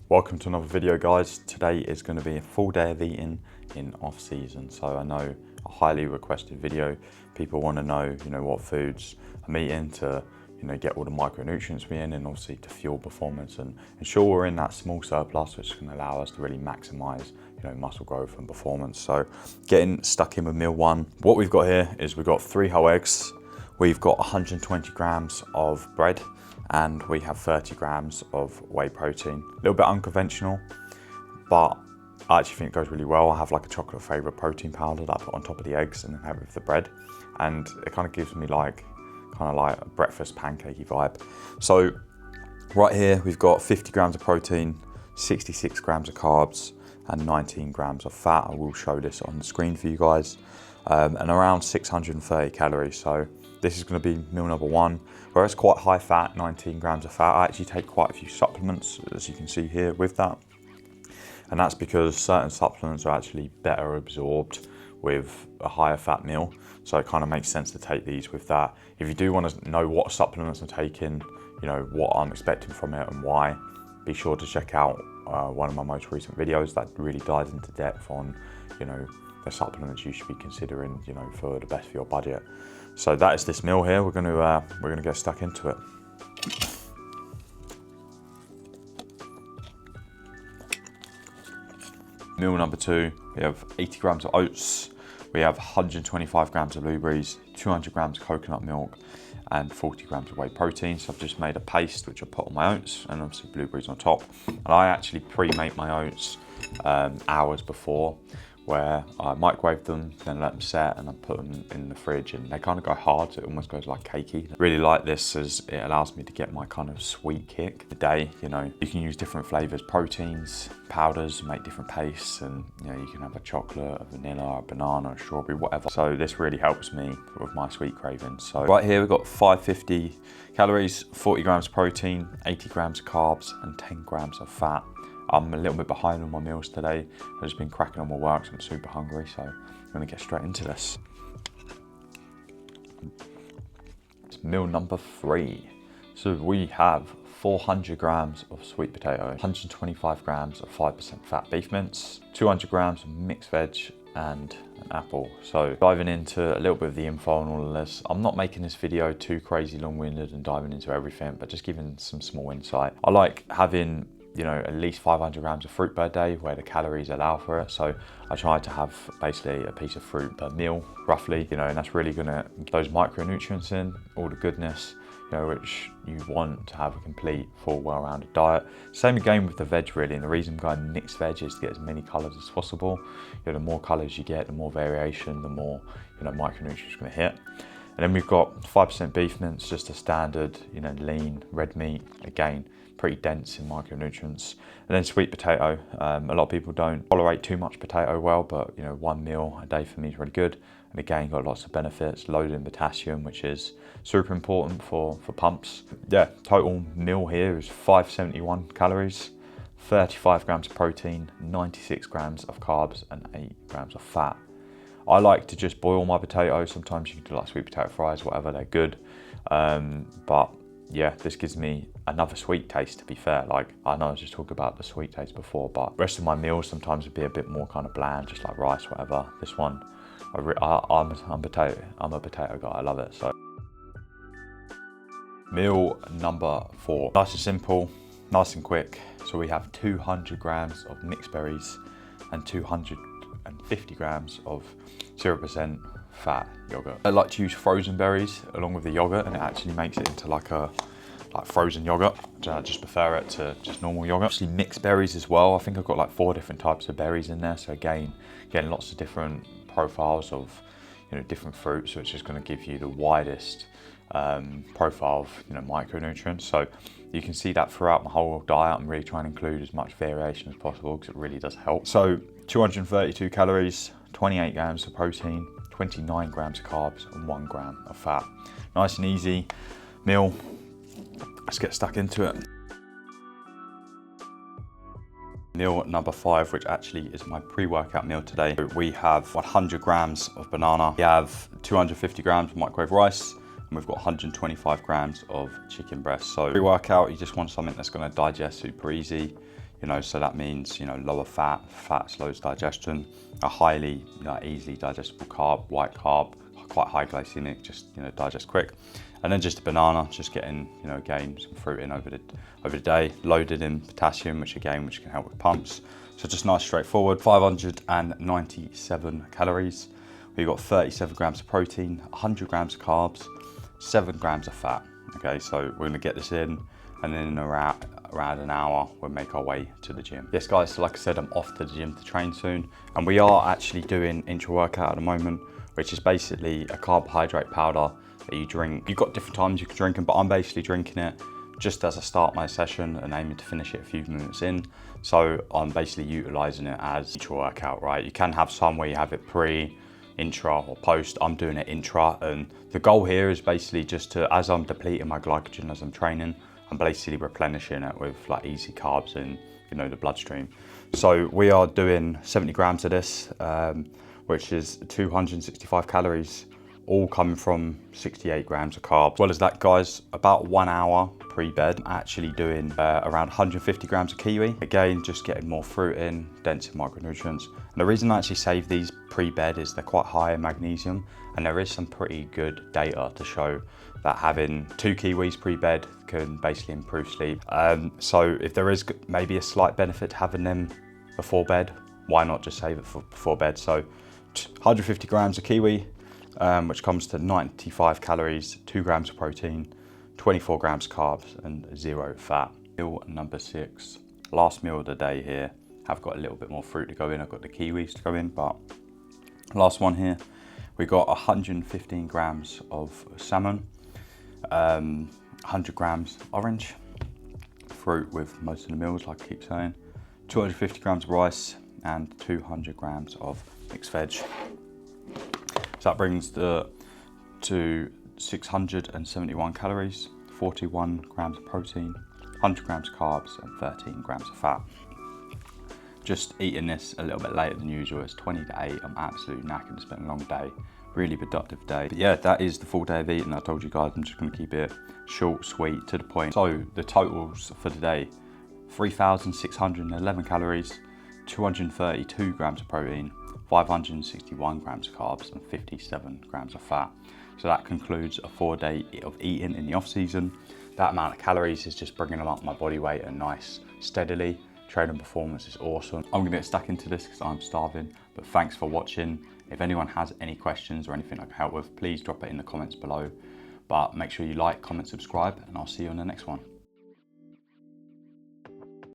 Welcome to another video, guys. Today is going to be a full day of eating in off season. So I know a highly requested video. People want to know, what foods I'm eating to, get all the micronutrients we in, and obviously to fuel performance and ensure we're in that small surplus, which can allow us to really maximize, muscle growth and performance. So getting stuck in with meal one. What we've got here is we've got 3 whole eggs. We've got 120 grams of bread, and we have 30 grams of whey protein. A little bit unconventional, but I actually think it goes really well. I have like a chocolate flavoured protein powder that I put on top of the eggs and then have it with the bread. And it kind of gives me like a breakfast pancakey vibe. So right here, we've got 50 grams of protein, 66 grams of carbs, and 19 grams of fat. I will show this on the screen for you guys. And around 630 calories. So this is going to be meal number one, where it's quite high fat, 19 grams of fat. I actually take quite a few supplements, as you can see here, with that. And that's because certain supplements are actually better absorbed with a higher fat meal. So it kind of makes sense to take these with that. If you do want to know what supplements I'm taking, what I'm expecting from it and why, be sure to check out one of my most recent videos that really dives into depth on, the supplements you should be considering, for the best for your budget. So that is this meal here. We're gonna get stuck into it. Meal number two, we have 80 grams of oats. We have 125 grams of blueberries, 200 grams of coconut milk, and 40 grams of whey protein. So I've just made a paste which I put on my oats, and obviously blueberries on top. And I actually pre-make my oats hours before, where I microwave them, then let them set, and I put them in the fridge, and they kind of go hard, so it almost goes like cakey. I really like this as it allows me to get my kind of sweet kick today. You can use different flavors, proteins, powders, make different pastes, and you can have a chocolate, a vanilla, a banana, a strawberry, whatever. So this really helps me with my sweet cravings. So right here we've got 550 calories, 40 grams of protein, 80 grams of carbs, and 10 grams of fat. I'm a little bit behind on my meals today. I've just been cracking on my work, so I'm super hungry, so I'm gonna get straight into this. It's meal number 3. So we have 400 grams of sweet potato, 125 grams of 5% fat beef mince, 200 grams of mixed veg, and an apple. So diving into a little bit of the info on all of this. I'm not making this video too crazy long-winded and diving into everything, but just giving some small insight. I like having at least 500 grams of fruit per day where the calories allow for it. So I try to have basically a piece of fruit per meal, roughly, and that's really gonna get those micronutrients in, all the goodness, which you want to have a complete, full, well-rounded diet. Same again with the veg, really, and the reason I'm going mixed veg is to get as many colors as possible. The more colors you get, the more variation, the more, micronutrients are gonna hit. And then we've got 5% beef mince, just a standard, lean red meat, again, pretty dense in micronutrients. And then sweet potato. A lot of people don't tolerate too much potato well, but one meal a day for me is really good. And again, got lots of benefits, loaded in potassium, which is super important for pumps. Yeah, total meal here is 571 calories, 35 grams of protein, 96 grams of carbs, and 8 grams of fat. I like to just boil my potatoes. Sometimes you can do like sweet potato fries, whatever, they're good. But yeah, this gives me another sweet taste, to be fair. Like, I know I was just talking about the sweet taste before, but the rest of my meals sometimes would be a bit more kind of bland, just like rice, whatever. This one, I'm a potato guy, I love it. So meal number 4, nice and simple, nice and quick. So we have 200 grams of mixed berries and 250 grams of 0% fat yogurt. I like to use frozen berries along with the yogurt, and it actually makes it into like frozen yogurt. I just prefer it to just normal yogurt. Actually mixed berries as well. I think I've got like 4 different types of berries in there. So again, getting lots of different profiles of different fruits, which is going to give you the widest profile of micronutrients. So you can see that throughout my whole diet. I'm really trying to include as much variation as possible because it really does help. So 232 calories, 28 grams of protein, 29 grams of carbs, and 1 gram of fat. Nice and easy meal. Let's get stuck into it. Meal number 5, which actually is my pre-workout meal today. We have 100 grams of banana. We have 250 grams of microwave rice, and we've got 125 grams of chicken breast. So pre-workout, you just want something that's gonna digest super easy. So that means, lower fat slows digestion, a highly easily digestible carb, white carb, quite high glycemic, just, digest quick. And then just a banana, just getting, again, some fruit in over the day, loaded in potassium, which can help with pumps. So just nice, straightforward, 597 calories. We've got 37 grams of protein, 100 grams of carbs, 7 grams of fat. Okay, so we're gonna get this in, and then in around an hour, we'll make our way to the gym. Yes guys, so like I said, I'm off to the gym to train soon, and we are actually doing intra-workout at the moment, which is basically a carbohydrate powder that you drink. You've got different times you can drink them, but I'm basically drinking it just as I start my session and aiming to finish it a few minutes in. So I'm basically utilizing it as intra-workout, right? You can have some where you have it pre, intra or post. I'm doing it intra, and the goal here is basically just to, as I'm depleting my glycogen as I'm training, I'm basically replenishing it with like easy carbs in, the bloodstream. So we are doing 70 grams of this, which is 265 calories, all coming from 68 grams of carbs. As well as that, guys, about 1 hour pre-bed, I'm actually doing around 150 grams of kiwi. Again, just getting more fruit in, dense in micronutrients. And the reason I actually save these pre-bed is they're quite high in magnesium, and there is some pretty good data to show that having 2 kiwis pre-bed can basically improve sleep. So if there is maybe a slight benefit to having them before bed, why not just save it for before bed? So 150 grams of kiwi, which comes to 95 calories, 2 grams of protein, 24 grams of carbs, and 0 fat. Meal number 6, last meal of the day here. I've got a little bit more fruit to go in. I've got the kiwis to go in, but last one here, we got 115 grams of salmon, 100 grams orange, fruit with most of the meals, like I keep saying, 250 grams of rice, and 200 grams of mixed veg. So that brings to 671 calories, 41 grams of protein, 100 grams of carbs, and 13 grams of fat. Just eating this a little bit later than usual. It's 20 to 8. I'm absolutely knackered. It's been a long day, really productive day. But yeah, that is the full day of eating. I told you guys I'm just gonna keep it short, sweet, to the point. So the totals for today, 3,611 calories, 232 grams of protein, 561 grams of carbs, and 57 grams of fat. So that concludes a 4-day of eating in the off season. That amount of calories is just bringing them up my body weight and nice steadily. Training performance is awesome. I'm gonna get stuck into this because I'm starving, but thanks for watching. If anyone has any questions or anything I can help with, please drop it in the comments below. But make sure you like, comment, subscribe, and I'll see you on the next one.